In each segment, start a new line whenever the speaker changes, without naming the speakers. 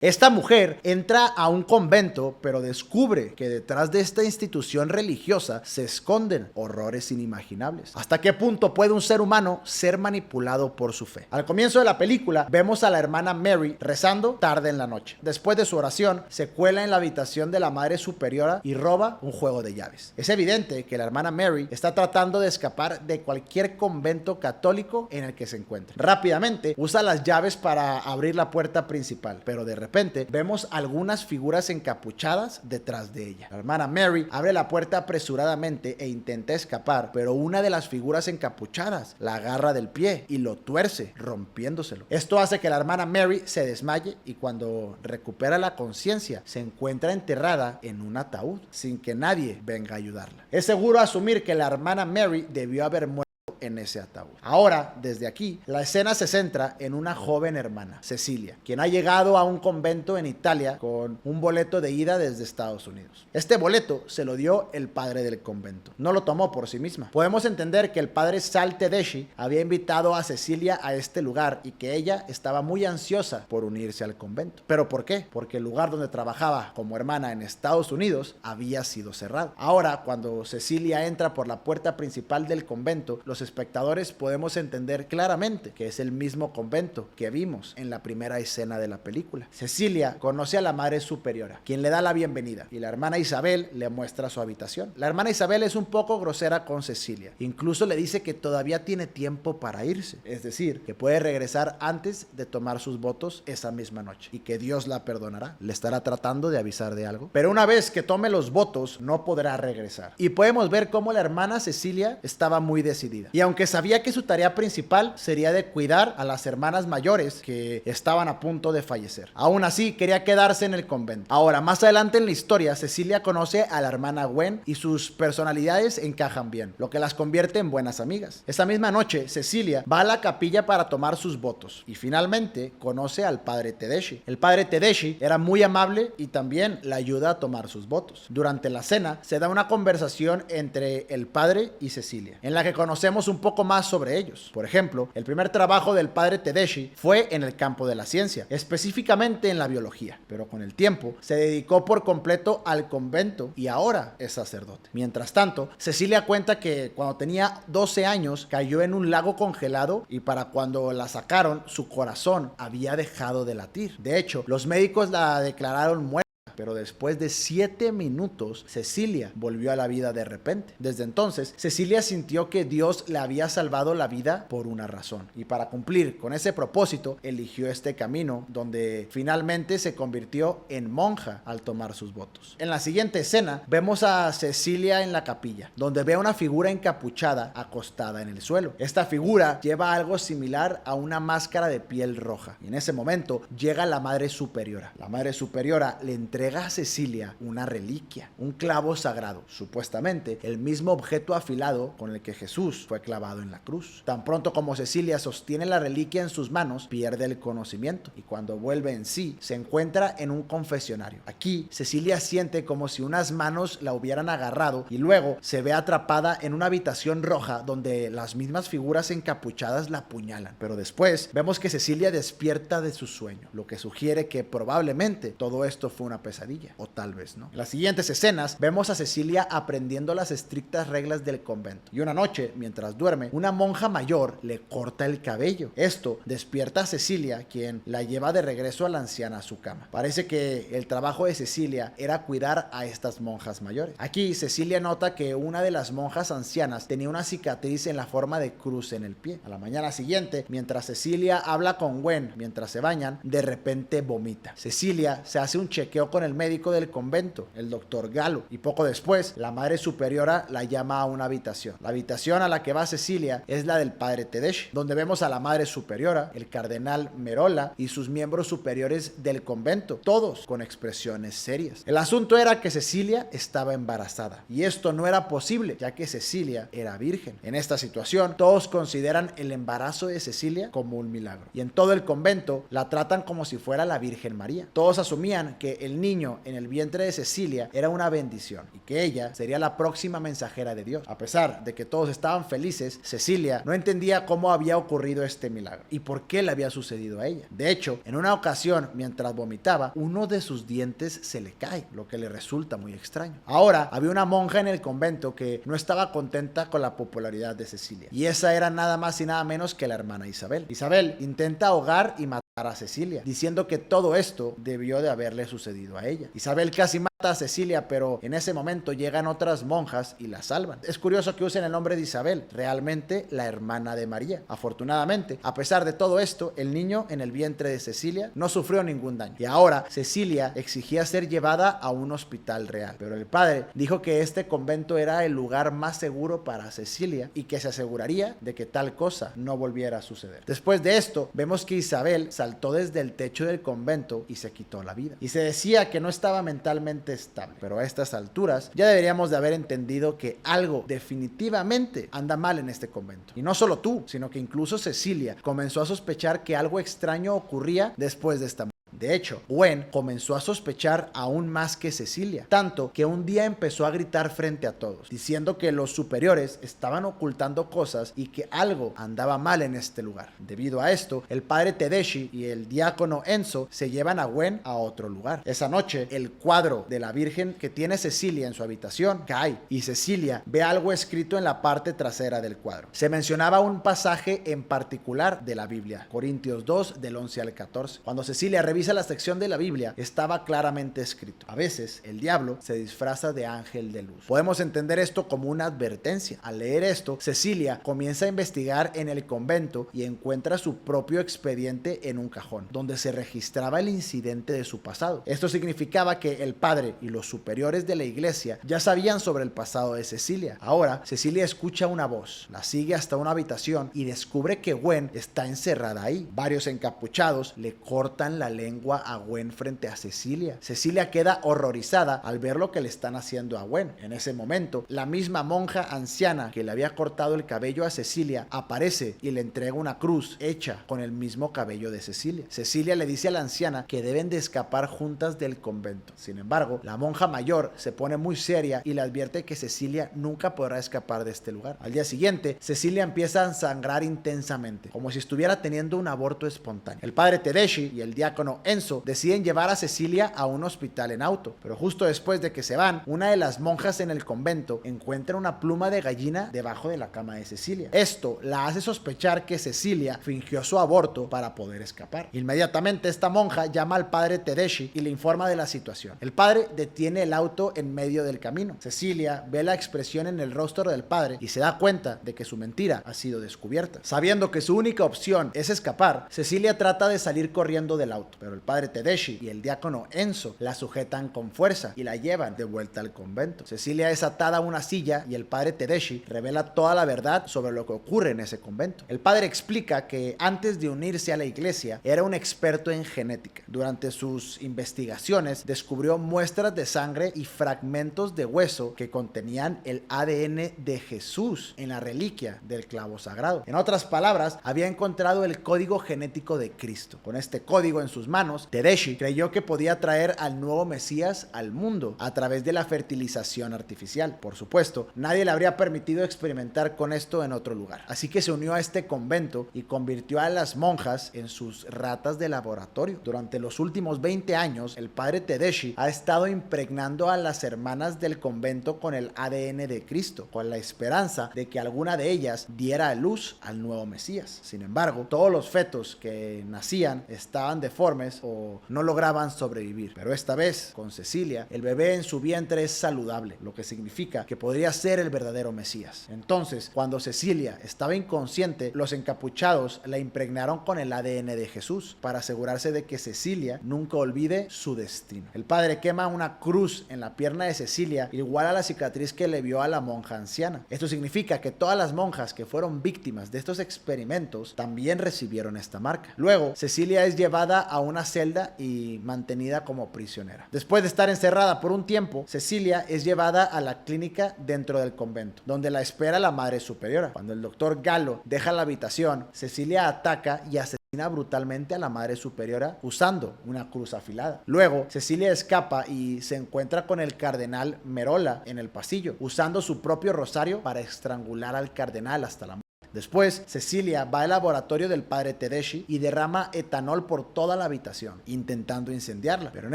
Esta mujer entra a un convento, pero descubre que detrás de esta institución religiosa se esconden horrores inimaginables. ¿Hasta qué punto puede un ser humano ser manipulado por su fe? Al comienzo de la película, vemos a la hermana Mary rezando tarde en la noche. Después de su oración, se cuela en la habitación de la Madre Superiora y roba un juego de llaves. Es evidente que la hermana Mary está tratando de escapar de cualquier convento católico en el que se encuentre. Rápidamente, usa las llaves para abrir la puerta principal, pero de repente vemos algunas figuras encapuchadas detrás de ella. La hermana Mary abre la puerta apresuradamente e intenta escapar, pero una de las figuras encapuchadas la agarra del pie y lo tuerce, rompiéndoselo. Esto hace que la hermana Mary se desmaye y cuando recupera la conciencia se encuentra enterrada en un ataúd sin que nadie venga a ayudarla. Es seguro asumir que la hermana Mary debió haber muerto en ese ataúd. Ahora, desde aquí, la escena se centra en una joven hermana, Cecilia, quien ha llegado a un convento en Italia con un boleto de ida desde Estados Unidos. Este boleto se lo dio el padre del convento. No lo tomó por sí misma. Podemos entender que el padre Sal Tedeschi había invitado a Cecilia a este lugar y que ella estaba muy ansiosa por unirse al convento. ¿Pero por qué? Porque el lugar donde trabajaba como hermana en Estados Unidos había sido cerrado. Ahora, cuando Cecilia entra por la puerta principal del convento, los espectadores podemos entender claramente que es el mismo convento que vimos en la primera escena de la película. Cecilia conoce a la Madre Superiora, quien le da la bienvenida, y la hermana Isabel le muestra su habitación. La hermana Isabel es un poco grosera con Cecilia, incluso le dice que todavía tiene tiempo para irse, es decir, que puede regresar antes de tomar sus votos esa misma noche, y que Dios la perdonará. Le estará tratando de avisar de algo, pero una vez que tome los votos no podrá regresar. Y podemos ver cómo la hermana Cecilia estaba muy decidida. Y aunque sabía que su tarea principal sería de cuidar a las hermanas mayores que estaban a punto de fallecer, aún así quería quedarse en el convento. Ahora, más adelante en la historia, Cecilia conoce a la hermana Gwen y sus personalidades encajan bien, lo que las convierte en buenas amigas. Esa misma noche, Cecilia va a la capilla para tomar sus votos y finalmente conoce al padre Tedeschi. El padre Tedeschi era muy amable y también la ayuda a tomar sus votos. Durante la cena se da una conversación entre el padre y Cecilia, en la que conocemos un poco más sobre ellos. Por ejemplo, el primer trabajo del padre Tedeschi fue en el campo de la ciencia, específicamente en la biología, pero con el tiempo se dedicó por completo al convento y ahora es sacerdote. Mientras tanto, Cecilia cuenta que cuando tenía 12 años cayó en un lago congelado y para cuando la sacaron su corazón había dejado de latir. De hecho, los médicos la declararon muerta. Pero después de 7 minutos, Cecilia volvió a la vida de repente. Desde entonces, Cecilia sintió que Dios le había salvado la vida por una razón. Y para cumplir con ese propósito, eligió este camino, donde finalmente se convirtió en monja al tomar sus votos. En la siguiente escena, vemos a Cecilia en la capilla, donde ve a una figura encapuchada acostada en el suelo. Esta figura lleva algo similar a una máscara de piel roja. Y en ese momento, llega la Madre Superiora. La Madre Superiora le entrega a Cecilia una reliquia, un clavo sagrado, supuestamente el mismo objeto afilado con el que Jesús fue clavado en la cruz. Tan pronto como Cecilia sostiene la reliquia en sus manos, pierde el conocimiento y cuando vuelve en sí, se encuentra en un confesionario. Aquí, Cecilia siente como si unas manos la hubieran agarrado y luego se ve atrapada en una habitación roja donde las mismas figuras encapuchadas la apuñalan. Pero después vemos que Cecilia despierta de su sueño, lo que sugiere que probablemente todo esto fue una pesadilla, o tal vez no. En las siguientes escenas vemos a Cecilia aprendiendo las estrictas reglas del convento y una noche, mientras duerme, una monja mayor le corta el cabello. Esto despierta a Cecilia, quien la lleva de regreso a la anciana a su cama. Parece que el trabajo de Cecilia era cuidar a estas monjas mayores. Aquí Cecilia nota que una de las monjas ancianas tenía una cicatriz en la forma de cruz en el pie. A la mañana siguiente, mientras Cecilia habla con Gwen mientras se bañan, de repente vomita. Cecilia se hace un chequeo con el médico del convento, el doctor Galo, y poco después la Madre Superiora la llama a una habitación. La habitación a la que va Cecilia es la del padre Tedeschi, donde vemos a la Madre Superiora, el cardenal Merola y sus miembros superiores del convento, todos con expresiones serias. El asunto era que Cecilia estaba embarazada y esto no era posible ya que Cecilia era virgen. En esta situación todos consideran el embarazo de Cecilia como un milagro y en todo el convento la tratan como si fuera la Virgen María. Todos asumían que el niño niño en el vientre de Cecilia era una bendición y que ella sería la próxima mensajera de Dios. A pesar de que todos estaban felices, Cecilia no entendía cómo había ocurrido este milagro y por qué le había sucedido a ella. De hecho, en una ocasión, mientras vomitaba, uno de sus dientes se le cae, lo que le resulta muy extraño. Ahora, había una monja en el convento que no estaba contenta con la popularidad de Cecilia, y esa era nada más y nada menos que la hermana Isabel. Isabel intenta ahogar y matar a Cecilia, diciendo que todo esto debió de haberle sucedido a ella. Isabel casi mata a Cecilia, pero en ese momento llegan otras monjas y la salvan. Es curioso que usen el nombre de Isabel, realmente la hermana de María. Afortunadamente, a pesar de todo esto, el niño en el vientre de Cecilia no sufrió ningún daño. Y ahora Cecilia exigía ser llevada a un hospital real, pero el padre dijo que este convento era el lugar más seguro para Cecilia y que se aseguraría de que tal cosa no volviera a suceder. Después de esto, vemos que Isabel saltó desde el techo del convento y se quitó la vida. Y se decía que no estaba mentalmente estable, pero a estas alturas ya deberíamos de haber entendido que algo definitivamente anda mal en este convento. Y no solo tú, sino que incluso Cecilia comenzó a sospechar que algo extraño ocurría después de esta muerte. De hecho, Gwen comenzó a sospechar aún más que Cecilia, tanto que un día empezó a gritar frente a todos, diciendo que los superiores estaban ocultando cosas y que algo andaba mal en este lugar. Debido a esto, el padre Tedeschi y el diácono Enzo se llevan a Gwen a otro lugar. Esa noche, el cuadro de la Virgen que tiene Cecilia en su habitación cae y Cecilia ve algo escrito en la parte trasera del cuadro. Se mencionaba un pasaje en particular de la Biblia, Corintios 2 del 11 al 14. Cuando Cecilia revisa la sección de la Biblia, estaba claramente escrito: a veces el diablo se disfraza de ángel de luz. Podemos entender esto como una advertencia. Al leer esto, Cecilia comienza a investigar en el convento y encuentra su propio expediente en un cajón, donde se registraba el incidente de su pasado. Esto significaba que el padre y los superiores de la iglesia ya sabían sobre el pasado de Cecilia. Ahora, Cecilia escucha una voz, la sigue hasta una habitación y descubre que Gwen está encerrada ahí. Varios encapuchados le cortan la lengua a Gwen frente a Cecilia. Cecilia queda horrorizada al ver lo que le están haciendo a Gwen. En ese momento, la misma monja anciana que le había cortado el cabello a Cecilia aparece y le entrega una cruz hecha con el mismo cabello de Cecilia. Cecilia le dice a la anciana que deben de escapar juntas del convento. Sin embargo, la monja mayor se pone muy seria y le advierte que Cecilia nunca podrá escapar de este lugar. Al día siguiente, Cecilia empieza a sangrar intensamente, como si estuviera teniendo un aborto espontáneo. El padre Tedeschi y el diácono Enzo deciden llevar a Cecilia a un hospital en auto, pero justo después de que se van, una de las monjas en el convento encuentra una pluma de gallina debajo de la cama de Cecilia. Esto la hace sospechar que Cecilia fingió su aborto para poder escapar. Inmediatamente esta monja llama al padre Tedeschi y le informa de la situación. El padre detiene el auto en medio del camino. Cecilia ve la expresión en el rostro del padre y se da cuenta de que su mentira ha sido descubierta. Sabiendo que su única opción es escapar, Cecilia trata de salir corriendo del auto, pero el padre Tedeschi y el diácono Enzo la sujetan con fuerza y la llevan de vuelta al convento. Cecilia es atada a una silla y el padre Tedeschi revela toda la verdad sobre lo que ocurre en ese convento. El padre explica que antes de unirse a la iglesia era un experto en genética. Durante sus investigaciones descubrió muestras de sangre y fragmentos de hueso que contenían el ADN de Jesús en la reliquia del clavo sagrado. En otras palabras, había encontrado el código genético de Cristo. Con este código en sus manos, Tedeschi creyó que podía traer al nuevo Mesías al mundo a través de la fertilización artificial. Por supuesto, nadie le habría permitido experimentar con esto en otro lugar. Así que se unió a este convento y convirtió a las monjas en sus ratas de laboratorio. Durante los últimos 20 años, el padre Tedeschi ha estado impregnando a las hermanas del convento con el ADN de Cristo, con la esperanza de que alguna de ellas diera a luz al nuevo Mesías. Sin embargo, todos los fetos que nacían estaban deformes o no lograban sobrevivir. Pero esta vez, con Cecilia, el bebé en su vientre es saludable, lo que significa que podría ser el verdadero Mesías. Entonces, cuando Cecilia estaba inconsciente, los encapuchados la impregnaron con el ADN de Jesús para asegurarse de que Cecilia nunca olvide su destino. El padre quema una cruz en la pierna de Cecilia, igual a la cicatriz que le vio a la monja anciana. Esto significa que todas las monjas que fueron víctimas de estos experimentos también recibieron esta marca. Luego, Cecilia es llevada a una celda y mantenida como prisionera. Después de estar encerrada por un tiempo, Cecilia es llevada a la clínica dentro del convento, donde la espera la madre superiora. Cuando el doctor Gallo deja la habitación, Cecilia ataca y asesina brutalmente a la madre superiora usando una cruz afilada. Luego, Cecilia escapa y se encuentra con el cardenal Merola en el pasillo, usando su propio rosario para estrangular al cardenal hasta la muerte. Después, Cecilia va al laboratorio del padre Tedeschi y derrama etanol por toda la habitación, intentando incendiarla. Pero en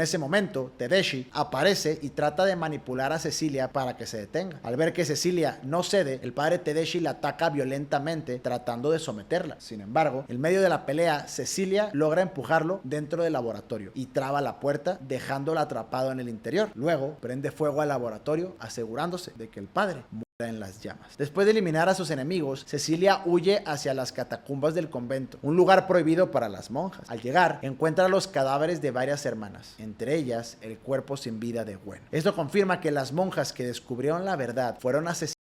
ese momento, Tedeschi aparece y trata de manipular a Cecilia para que se detenga. Al ver que Cecilia no cede, el padre Tedeschi la ataca violentamente, tratando de someterla. Sin embargo, en medio de la pelea, Cecilia logra empujarlo dentro del laboratorio y traba la puerta, dejándolo atrapado en el interior. Luego, prende fuego al laboratorio, asegurándose de que el padre en las llamas. Después de eliminar a sus enemigos, Cecilia huye hacia las catacumbas del convento, un lugar prohibido para las monjas. Al llegar, encuentra los cadáveres de varias hermanas, entre ellas el cuerpo sin vida de Gwen. Esto confirma que las monjas que descubrieron la verdad fueron asesinadas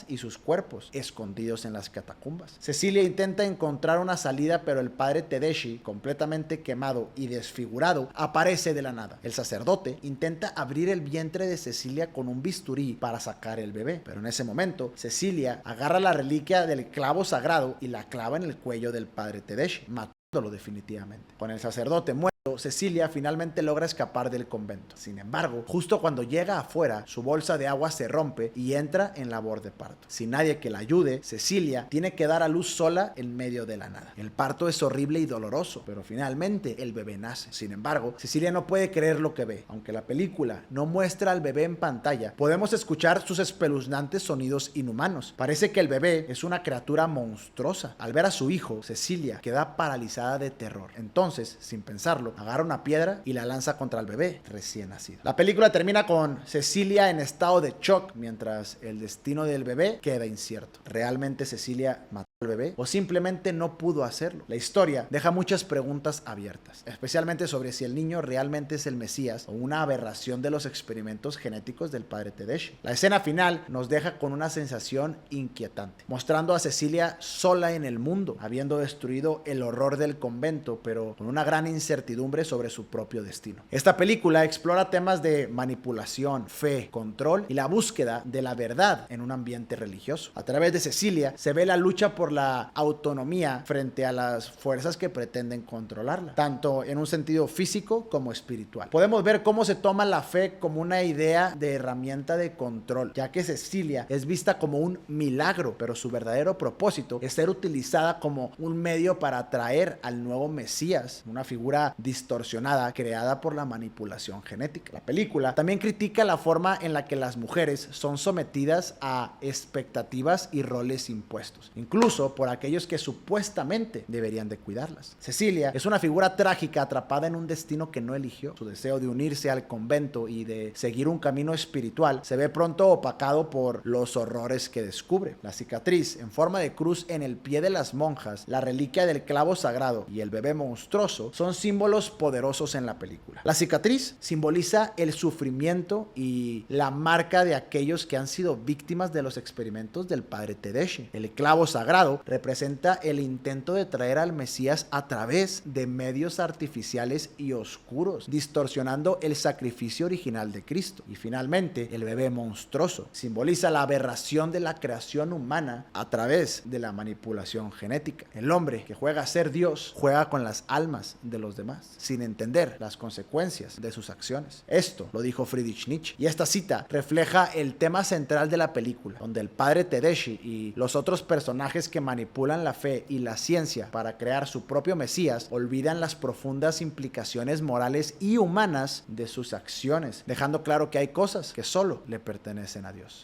y sus cuerpos escondidos en las catacumbas. Cecilia intenta encontrar una salida, pero el padre Tedeschi, completamente quemado y desfigurado, aparece de la nada. El sacerdote intenta abrir el vientre de Cecilia con un bisturí para sacar el bebé, pero en ese momento Cecilia agarra la reliquia del clavo sagrado y la clava en el cuello del padre Tedeschi, matándolo definitivamente. Con el sacerdote muerto, Cecilia finalmente logra escapar del convento. Sin embargo, justo cuando llega afuera, su bolsa de agua se rompe y entra en labor de parto. Sin nadie que la ayude, Cecilia tiene que dar a luz sola en medio de la nada. El parto es horrible y doloroso, pero finalmente el bebé nace. Sin embargo, Cecilia no puede creer lo que ve. Aunque la película no muestra al bebé en pantalla, podemos escuchar sus espeluznantes sonidos inhumanos. Parece que el bebé es una criatura monstruosa. Al ver a su hijo, Cecilia queda paralizada de terror. Entonces, sin pensarlo, agarra una piedra y la lanza contra el bebé recién nacido. La película termina con Cecilia en estado de shock, mientras el destino del bebé queda incierto. ¿Realmente Cecilia mató al bebé o simplemente no pudo hacerlo? La historia deja muchas preguntas abiertas, especialmente sobre si el niño realmente es el Mesías o una aberración de los experimentos genéticos del padre Tedeschi. La escena final nos deja con una sensación inquietante, mostrando a Cecilia sola en el mundo, habiendo destruido el horror del convento, pero con una gran incertidumbre sobre su propio destino. Esta película explora temas de manipulación, fe, control y la búsqueda de la verdad en un ambiente religioso. A través de Cecilia se ve la lucha por la autonomía frente a las fuerzas que pretenden controlarla, tanto en un sentido físico como espiritual. Podemos ver cómo se toma la fe como una idea de herramienta de control, ya que Cecilia es vista como un milagro, pero su verdadero propósito es ser utilizada como un medio para atraer al nuevo Mesías, una figura distorsionada creada por la manipulación genética. La película también critica la forma en la que las mujeres son sometidas a expectativas y roles impuestos, incluso por aquellos que supuestamente deberían de cuidarlas. Cecilia es una figura trágica atrapada en un destino que no eligió. Su deseo de unirse al convento y de seguir un camino espiritual se ve pronto opacado por los horrores que descubre. La cicatriz en forma de cruz en el pie de las monjas, la reliquia del clavo sagrado y el bebé monstruoso son símbolos poderosos en la película. La cicatriz simboliza el sufrimiento y la marca de aquellos que han sido víctimas de los experimentos del padre Tedeschi. El clavo sagrado representa el intento de traer al Mesías a través de medios artificiales y oscuros, distorsionando el sacrificio original de Cristo. Y finalmente, el bebé monstruoso simboliza la aberración de la creación humana a través de la manipulación genética. El hombre que juega a ser Dios juega con las almas de los demás, sin entender las consecuencias de sus acciones. Esto lo dijo Friedrich Nietzsche, y esta cita refleja el tema central de la película, donde el padre Tedeschi y los otros personajes que manipulan la fe y la ciencia para crear su propio Mesías olvidan las profundas implicaciones morales y humanas de sus acciones, dejando claro que hay cosas que solo le pertenecen a Dios.